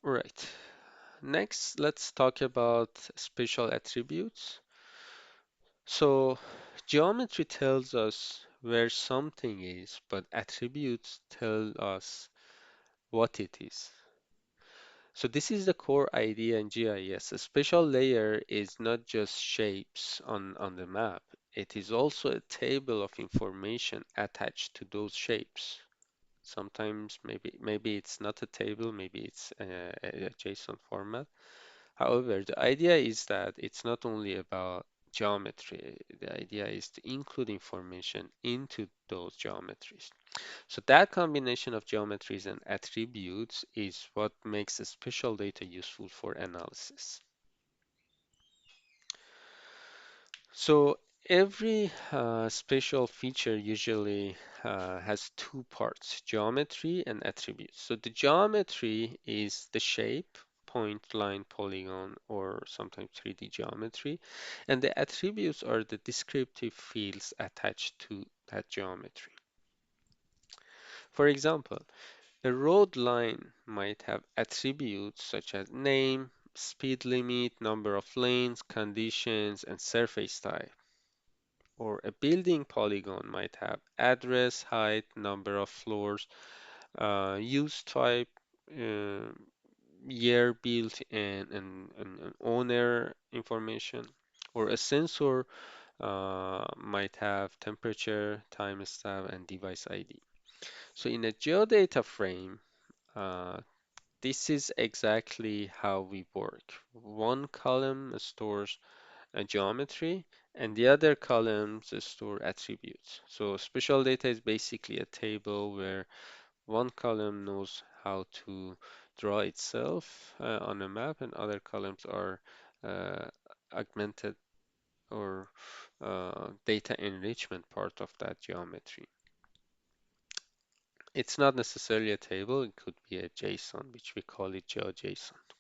Right. Next, let's talk about spatial attributes. So, geometry tells us where something is, but attributes tell us what it is. So this is the core idea in GIS. A spatial layer is not just shapes on the map. It is also a table of information attached to those shapes. Sometimes maybe it's not a table, maybe it's a JSON format. However, the idea is that it's not only about geometry. The idea is to include information into those geometries. So that combination of geometries and attributes is what makes a spatial data useful for analysis. So every spatial feature usually has two parts, geometry and attributes. So the geometry is the shape, point, line, polygon, or sometimes 3D geometry, and the attributes are the descriptive fields attached to that geometry. For example, a road line might have attributes such as name, speed limit, number of lanes, conditions, and surface type. Or a building polygon might have address, height, number of floors, use type, uh, year built, and owner information. Or a sensor might have temperature, timestamp, and device ID. So in a geodata frame, uh, this is exactly how we work. One column stores a geometry and the other columns store attributes. So spatial data is basically a table where one column knows how to draw itself on a map and other columns are uh, augmented or data enrichment part of that geometry. It's not necessarily a table, it could be a JSON, which we call it GeoJSON.